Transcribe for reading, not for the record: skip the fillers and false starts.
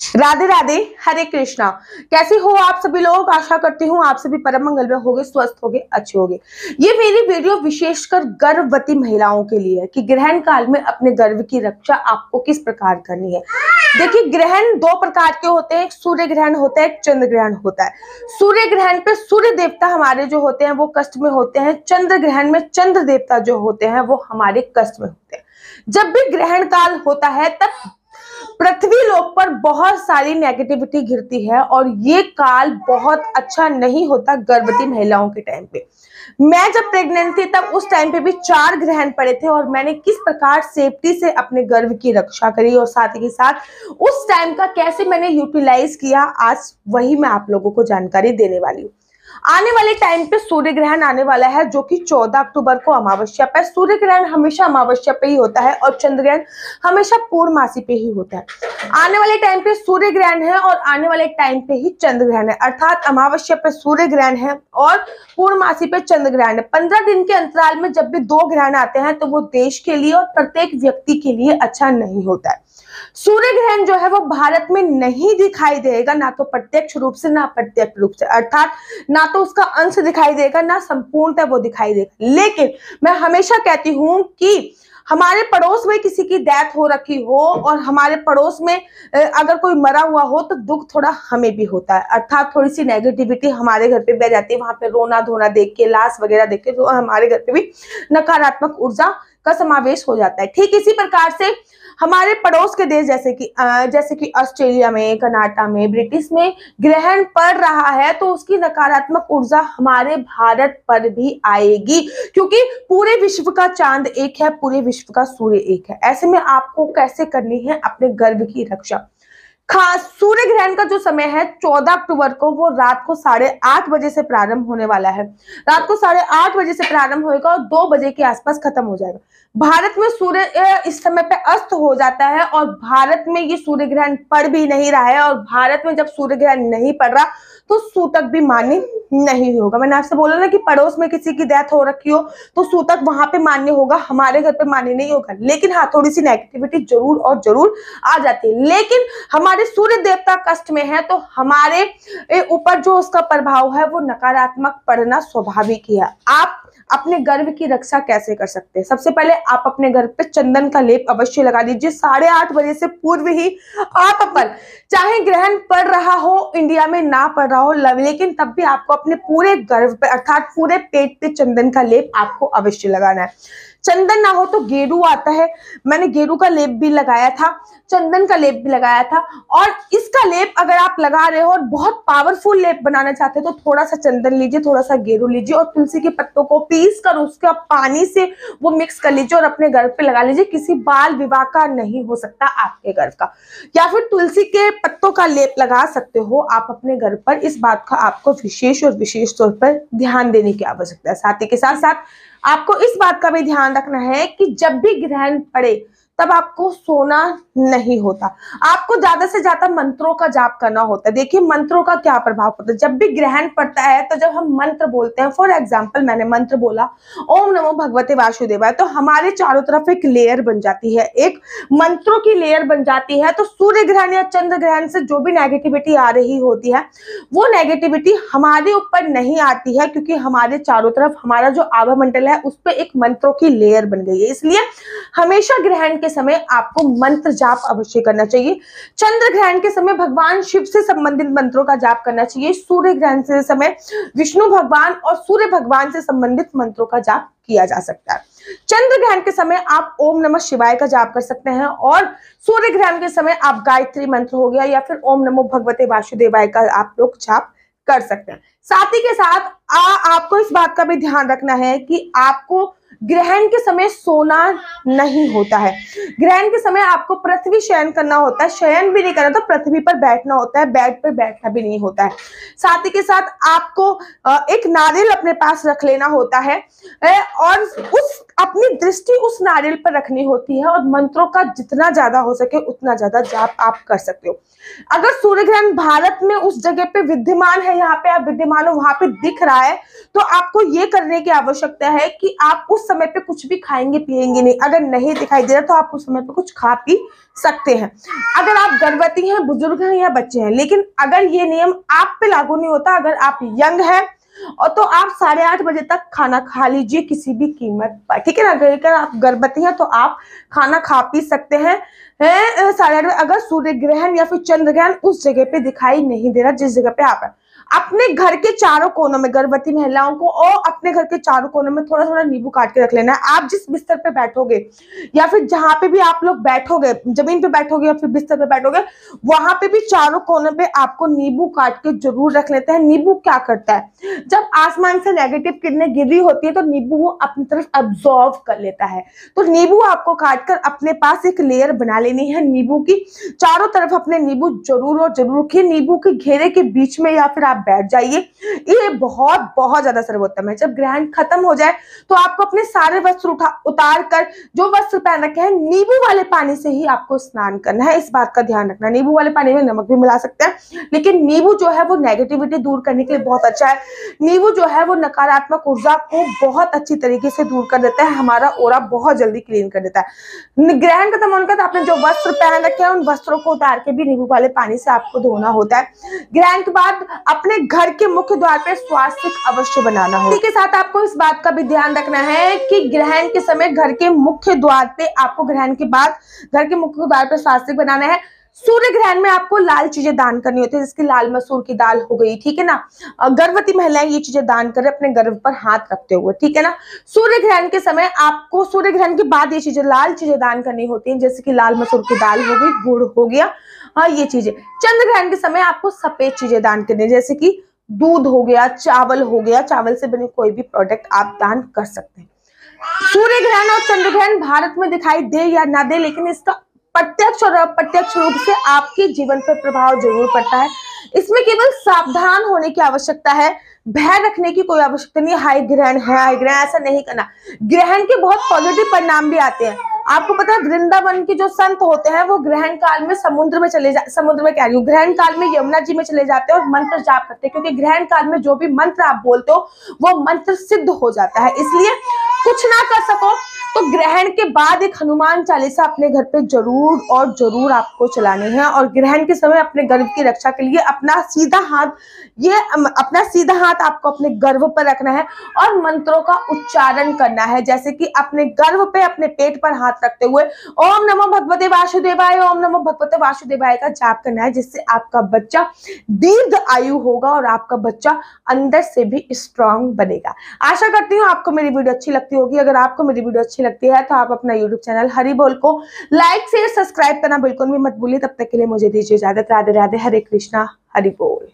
राधे राधे, हरे कृष्णा। कैसे हो आप सभी लोग? आशा करती हूँ आप सभी परम मंगल में होगे, स्वस्थ होगे, अच्छे होगे। ये मेरी वीडियो विशेषकर गर्भवती महिलाओं के लिए है कि ग्रहण काल में अपने गर्भ की रक्षा आपको किस प्रकार करनी है। देखिए, ग्रहण दो प्रकार के होते हैं, एक सूर्य ग्रहण होता है, एक चंद्र ग्रहण होता है। सूर्य ग्रहण पे सूर्य देवता हमारे जो होते हैं वो कष्ट में होते हैं। चंद्र ग्रहण में चंद्र देवता जो होते हैं वो हमारे कष्ट में होते हैं। जब भी ग्रहण काल होता है तब पृथ्वी लोक पर बहुत सारी नेगेटिविटी गिरती है और ये काल बहुत अच्छा नहीं होता गर्भवती महिलाओं के टाइम पे। मैं जब प्रेग्नेंट थी तब उस टाइम पे भी 4 ग्रहण पड़े थे और मैंने किस प्रकार सेफ्टी से अपने गर्भ की रक्षा करी और साथ ही साथ उस टाइम का कैसे मैंने यूटिलाइज किया, आज वही मैं आप लोगों को जानकारी देने वाली हूँ। आने वाले टाइम पे सूर्य ग्रहण आने वाला है जो कि 14 अक्टूबर को अमावस्या पर। सूर्य ग्रहण हमेशा अमावस्या पे ही होता है और चंद्र ग्रहण हमेशा पूर्णमासी पे ही होता है। आने वाले टाइम पे सूर्य ग्रहण है और आने वाले टाइम पे ही चंद्र ग्रहण है, अर्थात अमावस्या पे सूर्य ग्रहण है और पूर्णमासी पे चंद्र ग्रहण है। 15 दिन के अंतराल में जब भी 2 ग्रहण आते हैं तो वो देश के लिए और प्रत्येक व्यक्ति के लिए अच्छा नहीं होता है। सूर्य ग्रहण जो है वो भारत में नहीं दिखाई देगा, ना तो प्रत्यक्ष रूप से ना अप्रत्यक्ष रूप से, अर्थात ना तो उसका अंश दिखाई देगा ना संपूर्णतः वो दिखाई देगा। लेकिन मैं हमेशा कहती हूं कि हमारे पड़ोस में किसी की डेथ हो रखी हो और हमारे पड़ोस में अगर कोई मरा हुआ हो तो दुख थोड़ा हमें भी होता है, अर्थात थोड़ी सी नेगेटिविटी हमारे घर पे बह जाती है। वहां पे रोना धोना देख के, लाश वगैरह देख के तो हमारे घर पे भी नकारात्मक ऊर्जा का समावेश हो जाता है। ठीक इसी प्रकार से हमारे पड़ोस के देश जैसे कि ऑस्ट्रेलिया में, कनाडा में, ब्रिटिश में ग्रहण पड़ रहा है तो उसकी नकारात्मक ऊर्जा हमारे भारत पर भी आएगी, क्योंकि पूरे विश्व का चांद एक है, पूरे विश्व का सूर्य एक है। ऐसे में आपको कैसे करनी है अपने गर्भ की रक्षा। खास सूर्य ग्रहण का जो समय है 14 अक्टूबर को, वो रात को 8:30 बजे से प्रारंभ होने वाला है। रात को 8:30 बजे से प्रारंभ होगा और 2 बजे के आसपास खत्म हो जाएगा। भारत में सूर्य इस समय पे अस्त हो जाता है और भारत में ये सूर्य ग्रहण पड़ भी नहीं रहा है। और भारत में जब सूर्य ग्रहण नहीं पड़ रहा तो सूतक भी मान्य नहीं होगा। मैंने आपसे बोला ना कि पड़ोस में किसी की डेथ हो रखी हो तो सूतक वहां पे मान्य होगा, हमारे घर पे मान्य नहीं होगा। लेकिन हाँ, थोड़ी सी नेगेटिविटी जरूर और जरूर आ जाती है। लेकिन हमारे सूर्य देवता कष्ट में है तो हमारे ऊपर जो उसका प्रभाव है वो नकारात्मक पड़ना स्वाभाविक ही है। आप अपने गर्भ की रक्षा कैसे कर सकते हैं? सबसे पहले आप अपने गर्भ पे चंदन का लेप अवश्य लगा लीजिए। 8:30 बजे से पूर्व ही आप अपन, चाहे ग्रहण पड़ रहा हो, इंडिया में ना पड़ रहा हो, लेकिन तब भी आपको अपने पूरे गर्भ पे अर्थात पूरे पेट पे चंदन का लेप आपको अवश्य लगाना है। चंदन ना हो तो गेरू आता है, मैंने गेरू का लेप भी लगाया था, चंदन का लेप भी लगाया था। और इसका लेप अगर आप लगा रहे हो और बहुत पावरफुल लेप बनाना चाहते हो तो थोड़ा सा चंदन लीजिए, थोड़ा सा गेरू लीजिए और तुलसी के पत्तों को पीस कर उसका पानी से वो मिक्स कर लीजिए और अपने गर्भ पे लगा लीजिए। किसी बाल विवाह का नहीं हो सकता आपके गर्भ का, या फिर तुलसी के पत्तों का लेप लगा सकते हो आप अपने गर्भ पर। इस बात का आपको विशेष और विशेष तौर पर ध्यान देने की आवश्यकता है। साथ ही के साथ साथ आपको इस बात का भी ध्यान रखना है कि जब भी ग्रहण पड़े तब आपको सोना नहीं होता, आपको ज्यादा से ज्यादा मंत्रों का जाप करना होता है। देखिए, मंत्रों का क्या प्रभाव होता है। जब भी ग्रहण पड़ता है तो जब हम मंत्र बोलते हैं, फॉर एग्जाम्पल मैंने मंत्र बोला ओम नमो भगवते वासुदेवाय, तो हमारे चारों तरफ एक लेयर बन जाती है, एक मंत्रों की लेयर बन जाती है। तो सूर्य ग्रहण या चंद्र ग्रहण से जो भी नेगेटिविटी आ रही होती है वो नेगेटिविटी हमारे ऊपर नहीं आती है, क्योंकि हमारे चारों तरफ हमारा जो आभामंडल है उस पर एक मंत्रों की लेयर बन गई है। इसलिए हमेशा ग्रहण के समय आपको मंत्र जाप अवश्य करना चाहिए। चंद्र ग्रहण के समय भगवान शिव से संबंधित मंत्रों का जाप करना चाहिए। सूर्य ग्रहण के समय विष्णु भगवान और सूर्य भगवान से संबंधित मंत्रों का जाप किया जा सकता है। चंद्र ग्रहण के समय आप ओम नमः शिवाय का जाप कर सकते हैं और सूर्य ग्रहण के समय आप गायत्री मंत्र हो गया या फिर ओम नमो भगवते वासुदेवाय का आप लोग जाप कर सकते हैं। साथ ही के साथ आपको इस बात का भी ध्यान रखना है कि आपको ग्रहण के समय सोना नहीं होता है। ग्रहण के समय आपको पृथ्वी शयन करना होता है, शयन भी नहीं करना तो पृथ्वी पर बैठना होता है, बेड पर बैठना भी नहीं होता है। साथ ही के साथ आपको एक नारियल अपने पास रख लेना होता है और उस अपनी दृष्टि उस नारियल पर रखनी होती है और मंत्रों का जितना ज्यादा हो सके उतना ज्यादा जाप आप कर सकते हो। अगर सूर्य ग्रहण भारत में उस जगह पे विद्यमान है, यहाँ पे आप विद्यमान हो, वहां पे दिख रहा है, तो आपको ये करने की आवश्यकता है कि आप उस समय पे कुछ भी खाएंगे पिएंगे नहीं। अगर नहीं दिखाई दे रहा तो आप उस समय पे कुछ खा पी सकते हैं। अगर आप गर्भवती हैं, बुजुर्ग हैं या बच्चे हैं। लेकिन अगर ये नियम आप पे लागू नहीं होता, अगर आप यंग हैं और तो आप 8:30 बजे तक खाना खा लीजिए किसी भी कीमत पर, ठीक है ना। अगर आप गर्भवती हैं तो आप खाना खा पी सकते हैं 8:30 बजे, अगर सूर्य ग्रहण या फिर चंद्र ग्रहण उस जगह पे दिखाई नहीं दे रहा जिस जगह पे आप है। अपने घर के चारों कोनों में गर्भवती महिलाओं को और अपने घर के चारों कोनों में थोड़ा थोड़ा नींबू काट के रख लेना है। आप जिस बिस्तर पे बैठोगे या फिर जहां पे भी आप लोग बैठोगे, जमीन पे बैठोगे या फिर बिस्तर पे बैठोगे, वहां पे भी चारों कोनों पे आपको नींबू काट के जरूर रख लेते हैं। नींबू क्या करता है, जब आसमान से नेगेटिव किरणें गिर रही होती है तो नींबू वो अपनी तरफ अब्सॉर्ब कर लेता है। तो नींबू आपको काटकर अपने पास एक लेयर बना लेनी है नींबू की। चारों तरफ अपने नींबू जरूर और जरूर रखिए। नींबू के घेरे के बीच में या फिर आप बैठ जाइए। ये बहुत बहुत ज्यादा सर्वोत्तम है। जब ग्रहण खत्म हो जाए तो आपको अपने सारे वस्त्र उतार कर जो वस्त्र पहन रखे हैं नींबू वाले पानी से ही आपको स्नान करना है। इस बात का ध्यान रखना। नींबू वाले पानी में नमक भी मिला सकते हैं, लेकिन नींबू जो है वो नेगेटिविटी दूर करने के लिए बहुत अच्छा है। नींबू जो है वो नकारात्मक ऊर्जा को बहुत अच्छी तरीके से दूर कर देता है। हमारा ओरा बहुत जल्दी क्लीन कर देता है। ग्रहण खत्म होने का आपने जो वस्त्र पहन रखे हैं उन वस्त्रों को उतार के भी नींबू वाले पानी से आपको धोना होता है। ग्रहण के बाद अपने घर के मुख्य द्वार पे स्वास्तिक अवश्य बनाना हो। इसी के साथ आपको इस बात का भी ध्यान रखना है कि ग्रहण के समय घर के मुख्य द्वार पे आपको ग्रहण के बाद घर के मुख्य द्वार पे स्वास्तिक बनाना है। सूर्य ग्रहण में आपको लाल चीजें दान करनी होती है, जिसकी लाल मसूर की दाल हो गई, ठीक है ना। गर्भवती महिलाएं ये चीजें दान करें अपने गर्भ पर हाथ रखते हुए, ठीक है ना। सूर्य ग्रहण के समय आपको सूर्य ग्रहण के बाद ये चीजें लाल चीजें दान करनी होती हैं, जैसे कि लाल मसूर की दाल हो गई, गुड़ हो गया, हाँ ये चीजें। चंद्र ग्रहण के समय आपको सफेद चीजें दान करनी है, जैसे कि दूध हो गया, चावल हो गया, चावल से बने कोई भी प्रोडक्ट आप दान कर सकते हैं। सूर्य ग्रहण और चंद्र ग्रहण भारत में दिखाई दे या ना दे, लेकिन इसका प्रत्यक्ष और अप्रत्यक्ष रूप से आपके जीवन पर प्रभाव जरूर पड़ता है। इसमें केवल सावधान होने की आवश्यकता है, भय रखने की कोई आवश्यकता नहीं। हाई ग्रहण है, हाई ग्रहण ऐसा नहीं करना। ग्रहण के बहुत पॉजिटिव परिणाम भी आते हैं। आपको पता है वृंदावन के जो संत होते हैं वो ग्रहण काल में समुद्र में कह रही हूँ, ग्रहण काल में यमुना जी में चले जाते हैं और मंत्र जाप करते हैं, क्योंकि ग्रहण काल में जो भी मंत्र आप बोलते हो वो मंत्र सिद्ध हो जाता है। इसलिए कुछ ना कर सको तो ग्रहण के बाद एक हनुमान चालीसा अपने घर पे जरूर और जरूर आपको चलानी है। और ग्रहण के समय अपने गर्भ की रक्षा के लिए अपना सीधा हाथ आपको अपने गर्भ पर रखना है और मंत्रों का उच्चारण करना है, जैसे कि अपने गर्भ पे अपने पेट पर हाथ रखते हुए ओम नमो भगवते वासुदेवाय, ओम नमो भगवते वासुदेवाय का जाप करना है, जिससे आपका बच्चा दीर्घ आयु होगा और आपका बच्चा अंदर से भी स्ट्रांग बनेगा। आशा करती हूँ आपको मेरी वीडियो अच्छी लगती होगी। अगर आपको मेरी वीडियो अच्छी लगती है तो आप अपना यूट्यूब चैनल हरि बोल को लाइक शेयर सब्सक्राइब करना बिल्कुल भी मत भूलिए। तब तक के लिए मुझे दीजिए इजाजत। राधे राधे, हरे कृष्णा, हरि बोल।